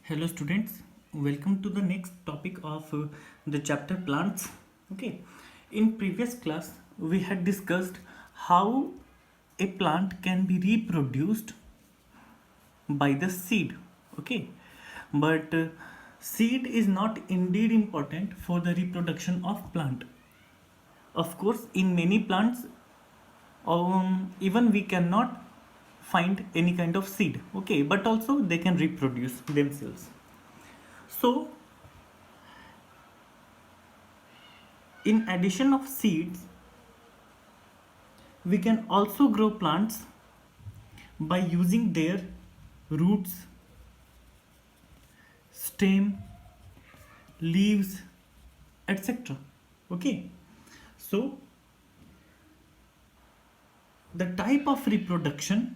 Hello students, welcome to the next topic of the chapter plants. Okay, in previous class we had discussed how a plant can be reproduced by the seed. Okay, but seed is not indeed important for the reproduction of plant. Of course, in many plants, even we cannot find any kind of seed. Okay, but also they can reproduce themselves. So in addition of seeds, we can also grow plants by using their roots, stem, leaves, etc. Okay, so the type of reproduction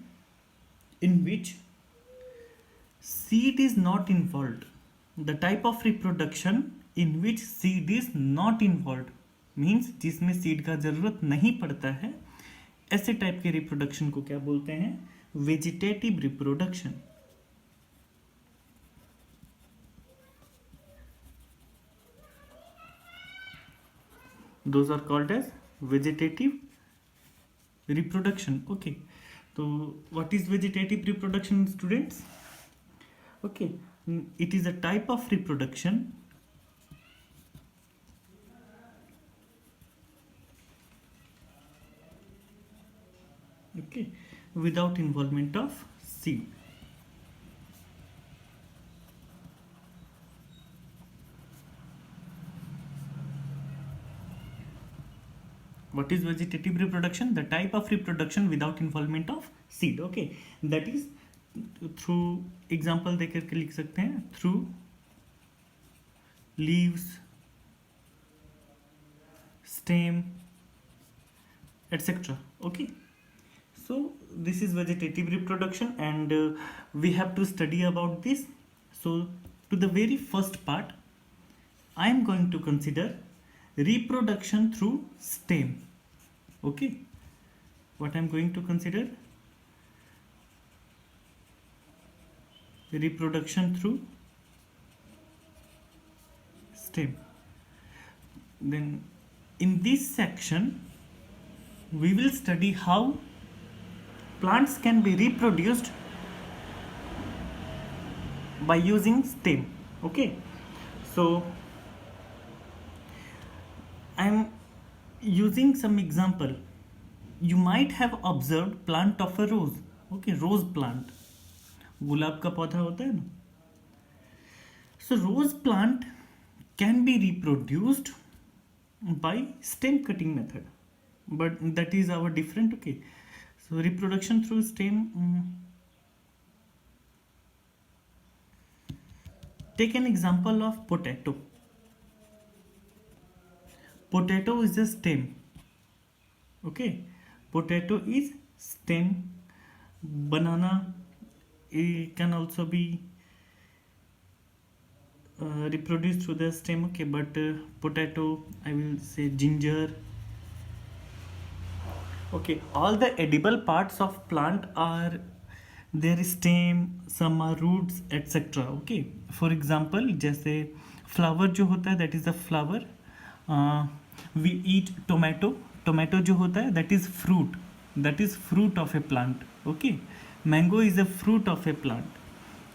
in which seed is not involved, the type of reproduction in which seed is not involved means जिसमें seed का ज़रूरत नहीं पड़ता है, ऐसे type के reproduction को क्या बोलते हैं? Vegetative reproduction. Those are called as vegetative reproduction. Okay, so what is vegetative reproduction, students? Okay, it is a type of reproduction okay without involvement of seed. What is vegetative reproduction? The type of reproduction without involvement of seed. Okay, that is through example दे करके लिख सकते हैं through leaves, stem, etc. Okay, so this is vegetative reproduction and we have to study about this. So to the very first part I am going to consider reproduction through stem. Okay, what I am going to consider? Reproduction through stem. Then in this section we will study how plants can be reproduced by using stem. Okay, so I am using some example. You might have observed plant of a rose. Okay, rose plant, गुलाब का पौधा होता है ना. So rose plant can be reproduced by stem cutting method, but that is our different. Okay, so reproduction through stem. Take an example of potato. Potato is a stem. Okay, potato is stem. Banana, it can also be reproduced through the stem. Okay, but potato, I will say ginger. Okay, all the edible parts of plant are their stem, some are roots, etc. Okay, for example, जैसे flower जो होता है, that is the flower. We eat tomato. Tomato जो होता है, that is fruit. That is fruit of a plant. Okay, mango is a fruit of a plant.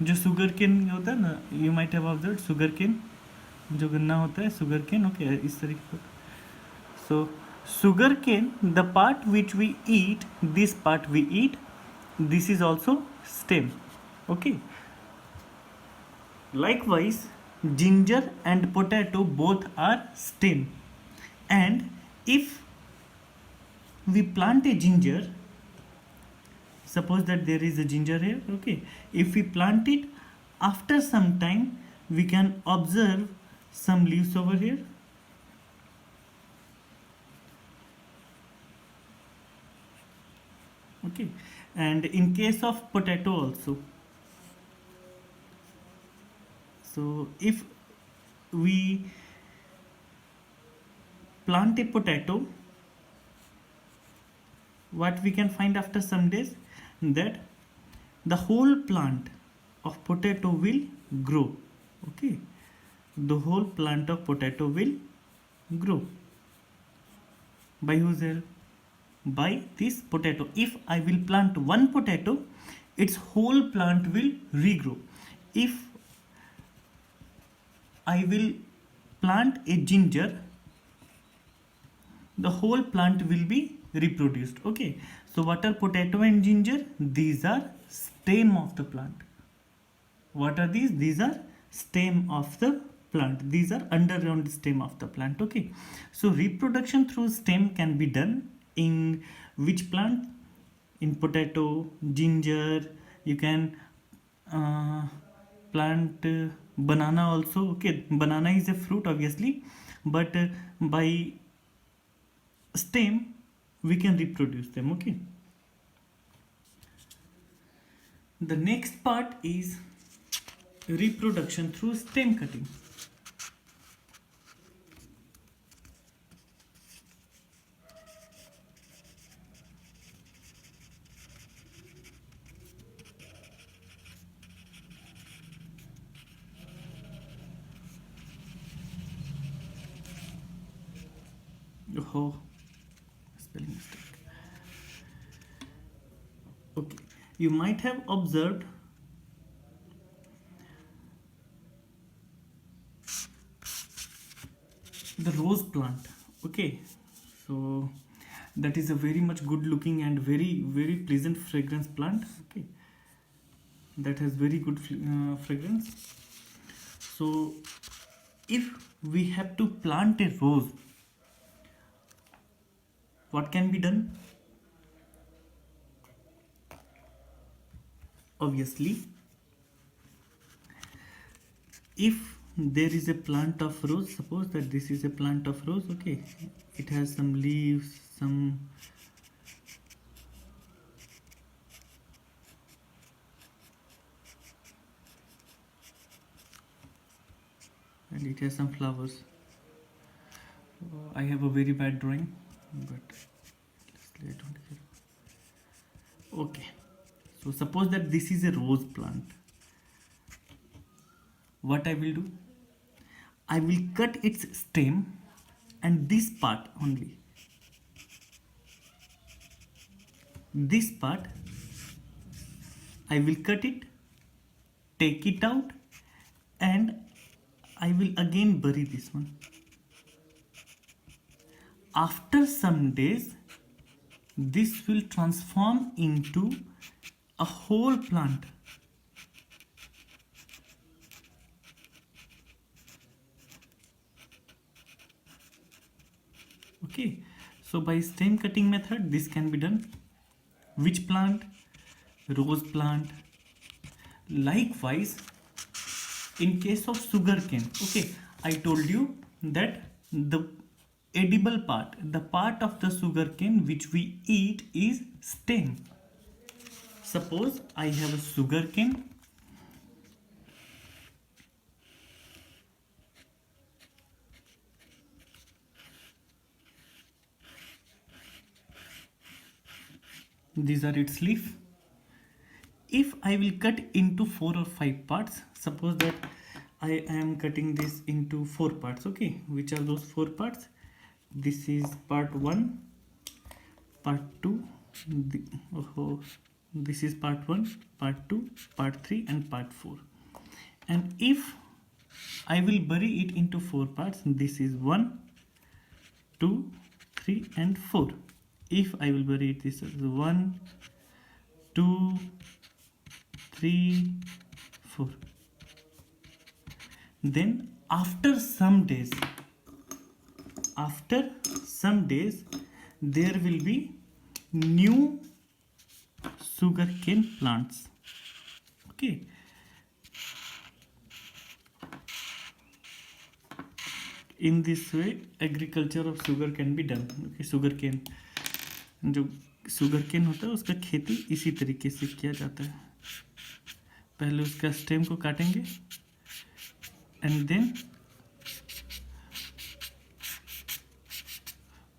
जो sugar cane होता है ना, you might have observed sugar cane, जो गन्ना होता है sugar cane. Okay, इस तरीके का. So sugar cane, the part which we eat, this part we eat, this is also stem. Okay, likewise ginger and potato both are stem, and if we plant a ginger, suppose that there is a ginger here. Okay, if we plant it, after some time we can observe some leaves over here. Okay, and in case of potato also, so if we plant a potato, what we can find after some days, that the whole plant of potato will grow. Okay, the whole plant of potato will grow by whose help? By this potato. If I will plant one potato, its whole plant will regrow. If I will plant a ginger, the whole plant will be reproduced. Okay, so what are potato and ginger? These are stem of the plant. What are these? These are stem of the plant. These are underground stem of the plant. Okay, so reproduction through stem can be done in which plant? In potato, ginger. You can plant banana also. Okay, banana is a fruit obviously, but by stem we can reproduce them. Okay, the next part is reproduction through stem cutting. Oh, spelling mistake. Okay, you might have observed the rose plant. Okay, so that is a very much good looking and very pleasant fragrance plant. Okay, that has very good fragrance. So if we have to plant a rose, what can be done? Obviously, if there is a plant of rose, suppose that this is a plant of rose. Okay, it has some leaves, some and it has some flowers. I have a very bad drawing, but I don't care. Okay, so suppose that this is a rose plant. What I will do? I will cut its stem and this part only. This part I will cut it, take it out, and I will again bury this one. After some days, this will transform into a whole plant. Okay, so by stem cutting method this can be done. Which plant? Rose plant. Likewise, in case of sugarcane, okay, I told you that the edible part, the part of the sugarcane which we eat is stem. Suppose I have a sugarcane. These are its leaf. If I will cut into 4 or 5 parts, suppose that I am cutting this into 4 parts. Okay, which are those 4 parts? This is part 1, part 2, this is part 1, part 2, part 3 and part 4. And if I will bury it into 4 parts, this is 1, 2, 3 and 4. If I will bury it, this is 1, 2, 3, 4. Then after some days, there will be new sugarcane plants. Okay, in this way agriculture of sugar can be done. Okay, sugarcane, जो sugarcane होता है उसका खेती इसी तरीके से किया जाता है. पहले उसका स्टेम को काटेंगे and then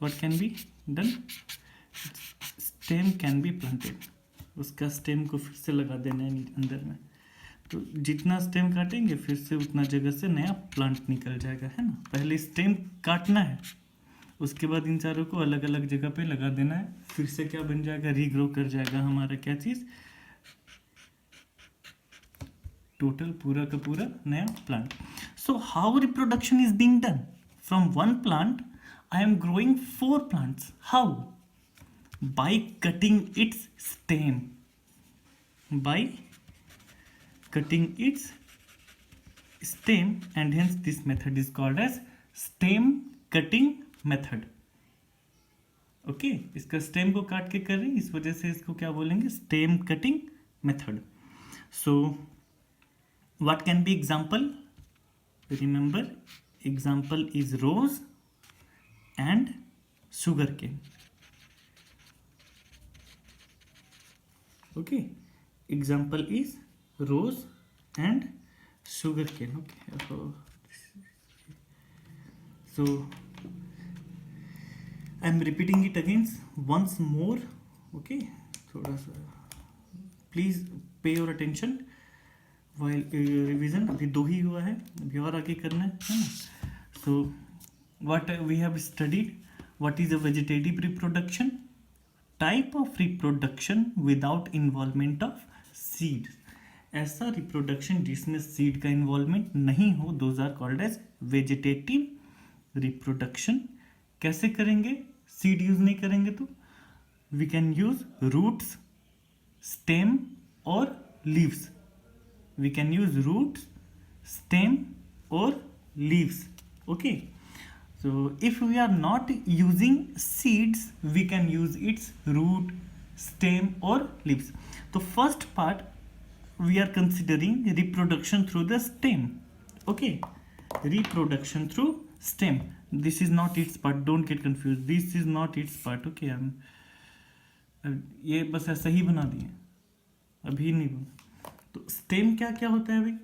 what can be done? Stem can be planted. उसका स्टेम को फिर से लगा देना है अंदर में. तो जितना स्टेम काटेंगे फिर से उतना जगह से नया प्लांट निकल जाएगा, है ना। पहले स्टेम काटना है, उसके बाद इन चारों को अलग अलग जगह पे लगा देना है, फिर से क्या बन जाएगा, रीग्रो कर जाएगा हमारा क्या चीज़, टोटल पूरा का पूरा नया plant. So how reproduction is being done from one plant I am growing 4 plants, how, by cutting it's stem, by cutting its stem, and hence this method is called as stem cutting method. Okay इसका stem को काट के कर रही, इस वजह से इसको क्या बोलेंगे, stem cutting method. So what can be example, remember example is rose and sugar cane. Okay, example is rose and sugar cane. Okay, so I am repeating it again once more. Okay, थोड़ा सा please pay your attention while revision. अभी 2 ही हुआ है, अभी और आगे करना है ना. So what we have studied, what is a vegetative reproduction, type of reproduction without involvement of seed. ऐसा रिप्रोडक्शन जिसमें सीड का इन्वॉल्वमेंट नहीं हो, those are called as vegetative reproduction. कैसे करेंगे, सीड यूज नहीं करेंगे तो we can use roots, stem और leaves. We can use roots, stem और leaves. Okay, so if we are not using seeds, we can use its root, stem or leaves. So first part we are considering reproduction through the stem. Okay, reproduction through stem. This is not its part, don't get confused, this is not its part. Okay, ये बस ऐसा ही बना दिए, अभी नहीं बना. तो stem क्या क्या होता है भाई,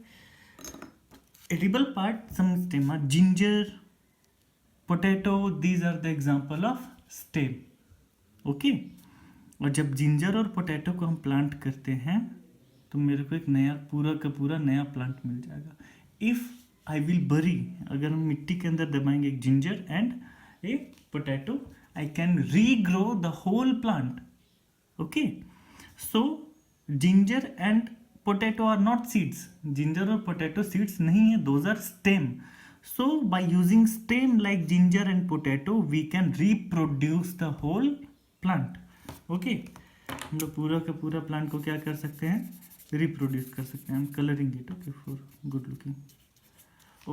edible part, some stem are ginger, potato, these are the example of stem. Okay, और जब जिंजर और पोटैटो को हम प्लांट करते हैं तो मेरे को एक नया पूरा का पूरा नया प्लांट मिल जाएगा. इफ आई विल बरी, अगर हम मिट्टी के अंदर दबाएंगे एक ginger and a potato, I can regrow the whole plant. Okay, so ginger and potato are not seeds, ginger और पोटैटो सीड्स नहीं है, those are stem. So by using stem like ginger and potato, we can reproduce the whole plant. Okay, हम लोग पूरा का पूरा plant को क्या कर सकते हैं, रिप्रोड्यूस कर सकते हैं. I'm coloring it, okay, for good looking.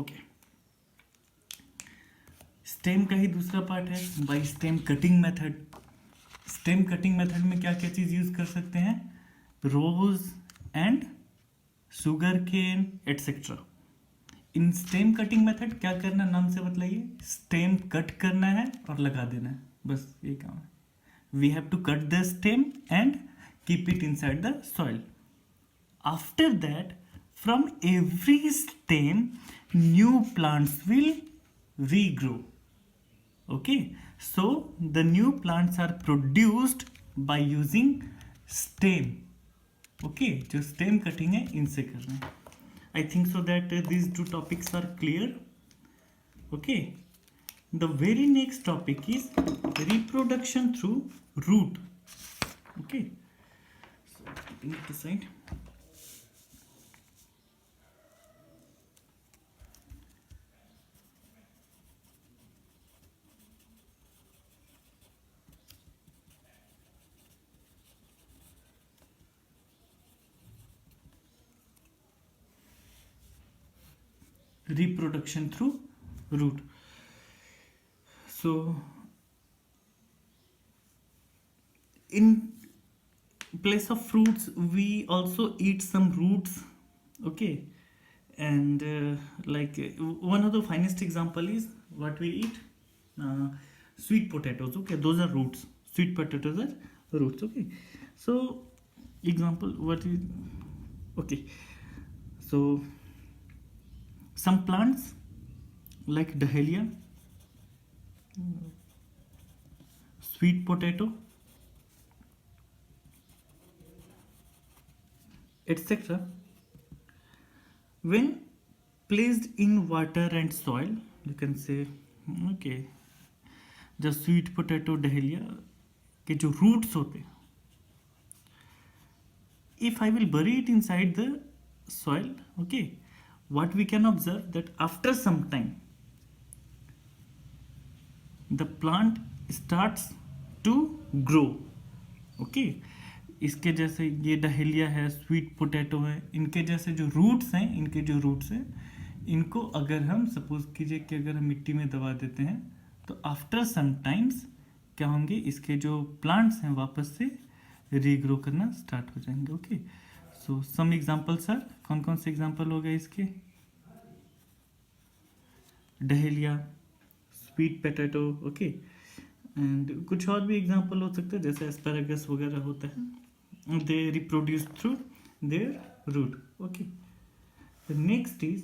Okay, stem का ही दूसरा पार्ट है by stem cutting method. Stem cutting method में क्या क्या चीज यूज कर सकते हैं, rose and sugar cane etcetera. In stem cutting method क्या करना, नाम से बतलाइए, स्टेम कट करना है और लगा देना है, बस ये काम है. We have to cut the stem and keep it inside the soil. After that from every stem new plants will regrow. Okay, so the new plants are produced by using stem. Okay, जो stem cutting है इनसे करना है. I think so that these 2 topics are clear. Okay, the very next topic is reproduction through root. Okay, so putting it aside. Reproduction through root. So in place of fruits we also eat some roots. Okay, and one of the finest example is what we eat, sweet potatoes. Okay, those are roots, sweet potatoes are roots. Okay, so example what is, okay, so some plants like dahlia, sweet potato, etc. when placed in water and soil, you can say, okay, the sweet potato dahlia के जो roots होते हैं, if I will bury it inside the soil, okay, what we can observe that after some time the plant starts to grow. okay, इसके जैसे ये dahlia है, sweet potato है, इनके जैसे जो रूट्स हैं, इनको अगर हम सपोज कीजिए कि अगर हम मिट्टी में दबा देते हैं तो आफ्टर सम टाइम्स क्या होंगे, इसके जो प्लांट्स हैं वापस से रीग्रो करना स्टार्ट हो जाएंगे. ओके, सो सम एग्जांपल सर, कौन कौन से एग्जांपल हो गए इसके? Dahlia, sweet potato, okay, and कुछ और भी एग्जांपल हो सकते हैं जैसे एस्पैरागस वगैरह होता है. They reproduce through their root. Okay, the next is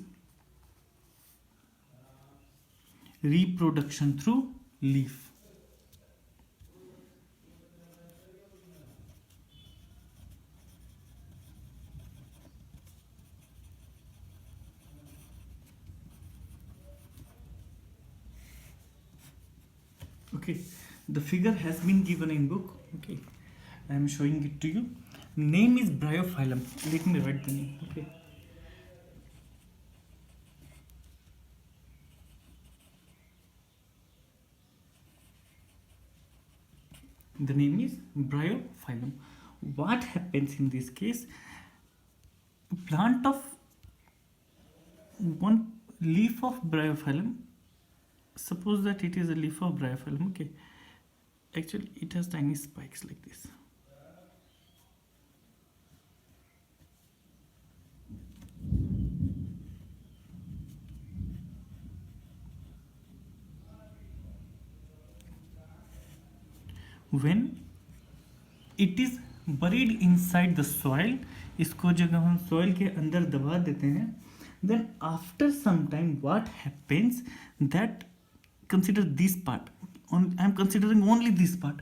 reproduction through leaf. Okay, the figure has been given in book. Okay, I am showing it to you. Name is Bryophyllum. Let me write the name. Okay. The name is Bryophyllum. What happens in this case? Plant of one leaf of Bryophyllum. Suppose that it is a leaf of Bryophyllum. Okay. Actually, it has tiny spikes like this. When it is buried inside the soil, इसको जब हम soil के अंदर दबा देते हैं, then after some time what happens that, consider this part, I am considering only this part.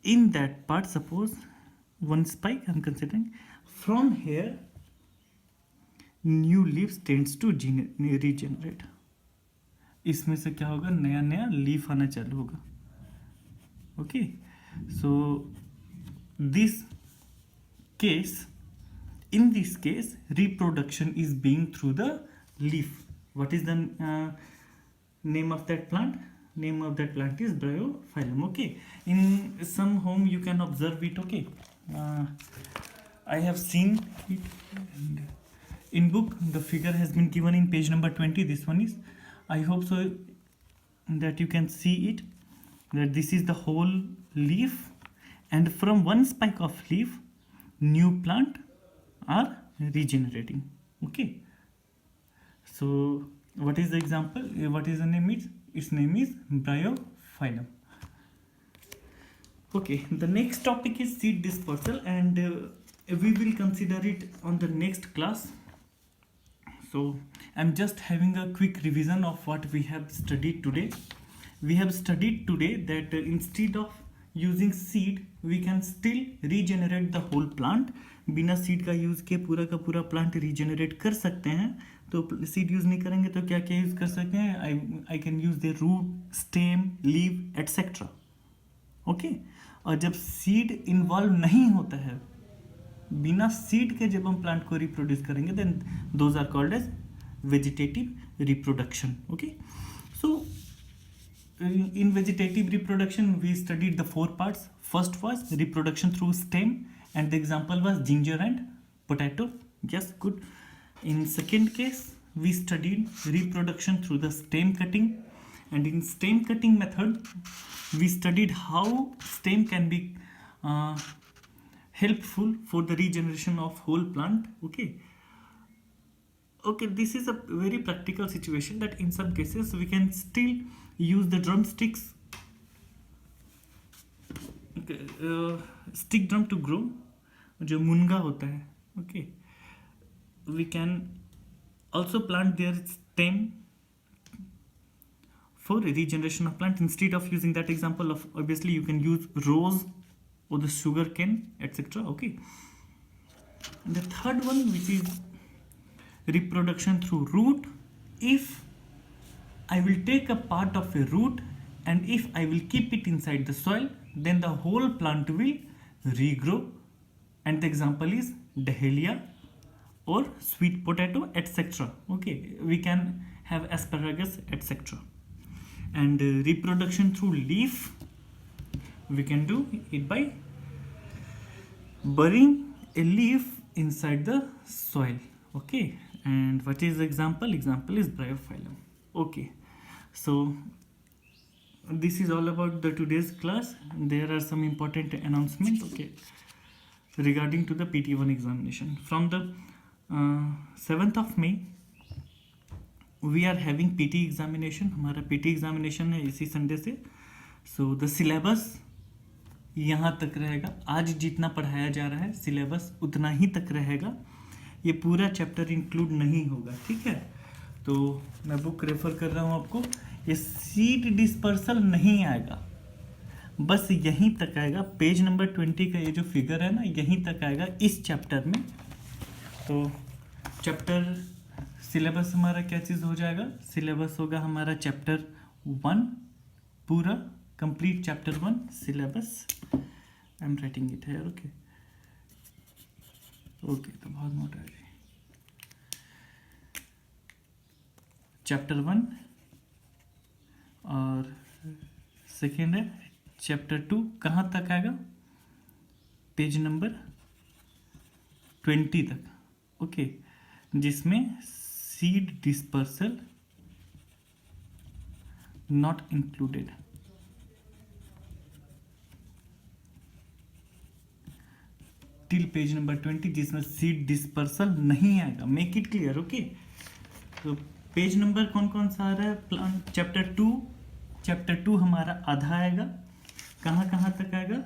In that part, suppose one spike I am considering, from here new leaves tends to regenerate. इसमें से क्या होगा, नया नया leaf आना चालू होगा. Okay, so this case, in this case reproduction is being through the leaf. What is the name of that plant? Name of that plant is Bryophyllum. Okay, in some home you can observe it. Okay, I have seen it, and in book the figure has been given in page number 20. This one is, I hope so that you can see it, that this is the whole leaf, and from one spike of leaf new plant are regenerating. Okay, so what is the example, what is the name? Its name is Bryophyllum. Okay, the next topic is seed dispersal, and we will consider it on the next class. So I'm just having a quick revision of what we have studied today. We have studied today that instead of using seed we can still regenerate the whole plant. बिना seed का use के पूरा का पूरा plant regenerate कर सकते हैं. तो सीड यूज़ नहीं करेंगे तो क्या क्या यूज़ कर सकते हैं? I can use the root, stem, leave etcetera. Okay, और जब सीड इन्वॉल्व नहीं होता है, बिना सीड के जब हम प्लांट को रिप्रोड्यूस करेंगे, then those are called as vegetative reproduction. Okay, so in vegetative reproduction we studied the 4 parts. First was reproduction through stem, and the example was ginger and potato. Yes, good. In second case we studied reproduction through the stem cutting, and in stem cutting method we studied how stem can be helpful for the regeneration of whole plant. Okay, this is a very practical situation that in some cases we can still use the drumsticks, stick drum to grow, जो मुनगा होता है. Okay, we can also plant their stem for regeneration of plant. Instead of using that example of, obviously you can use rose or the sugar cane, etc. Okay, The third one, which is reproduction through root. If I will take a part of a root and if I will keep it inside the soil, then the whole plant will regrow. And the example is dahlia or sweet potato, etc. Okay, we can have asparagus, etc. And reproduction through leaf, we can do it by burying a leaf inside the soil. Okay, and what is the example? Example is bryophyllum. Okay, so this is all about the today's class. There are some important announcements, okay, regarding to the PT1 examination. From the 7th of May we are having PT examination. हमारा PT examination है इसी Sunday से. So the syllabus यहाँ तक रहेगा. आज जितना पढ़ाया जा रहा है सिलेबस उतना ही तक रहेगा. ये पूरा चैप्टर इंक्लूड नहीं होगा, ठीक है. तो मैं बुक रेफर कर रहा हूँ आपको. ये सीड डिस्पर्सल नहीं आएगा, बस यहीं तक आएगा. पेज नंबर 20 का ये जो फिगर है ना, यहीं तक आएगा इस चैप्टर में. तो चैप्टर सिलेबस हमारा क्या चीज़ हो जाएगा? सिलेबस होगा हमारा चैप्टर 1 पूरा complete. Chapter 1 syllabus, I am writing it है. ओके ओके, तो बहुत मोटा है. चैप्टर 1 और सेकेंड है चैप्टर 2. कहाँ तक आएगा? पेज नंबर 20 तक. ओके, जिसमें seed dispersal not included. Till page number 20 जिसमें सीड डिस्पर्सल नहीं आएगा. Make it clear. ओके, तो पेज नंबर कौन कौन सा आ रहा है? Plant chapter 2. चैप्टर 2 हमारा आधा आएगा. कहाँ कहाँ तक आएगा?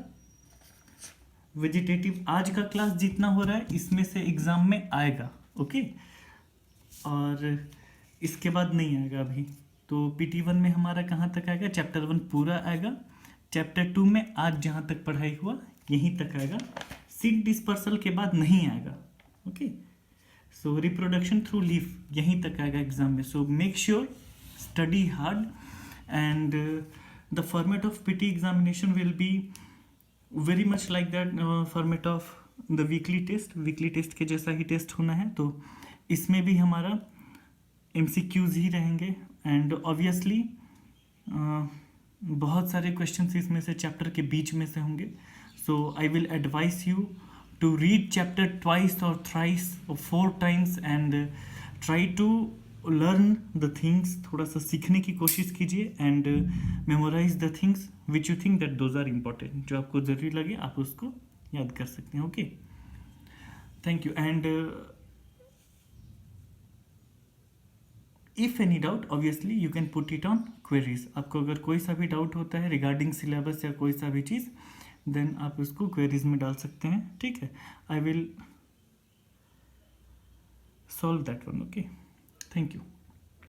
वेजिटेटिव. आज का क्लास जितना हो रहा है इसमें से एग्जाम में आएगा. ओके, और इसके बाद नहीं आएगा अभी. तो PT1 में हमारा कहाँ तक आएगा? चैप्टर 1 पूरा आएगा. चैप्टर 2 में आज जहाँ तक पढ़ाई हुआ यहीं तक आएगा. सीड डिस्पर्सल के बाद नहीं आएगा. Okay, so reproduction through leaf यहीं तक आएगा एग्जाम में. So make sure study hard and the format of PT examination will be very much like that format of the weekly test. Weekly test के जैसा ही टेस्ट होना है. तो इसमें भी हमारा MCQs ही रहेंगे. एंड ऑब्वियसली बहुत सारे क्वेश्चंस इसमें से चैप्टर के बीच में से होंगे. So I will advise you to read chapter twice और थ्राइस और 4 times and try to learn the things. थोड़ा सा सीखने की कोशिश कीजिए and memorise the things which you think that those are important. जो आपको ज़रूरी लगे आप उसको याद कर सकते हैं. Okay, thank you. And if any doubt obviously you can put it on queries. आपको अगर कोई सा भी डाउट होता है रिगार्डिंग सिलेबस या कोई सा भी चीज़, देन आप उसको क्वेरीज में डाल सकते हैं. ठीक है, I will solve that one. Okay, thank you.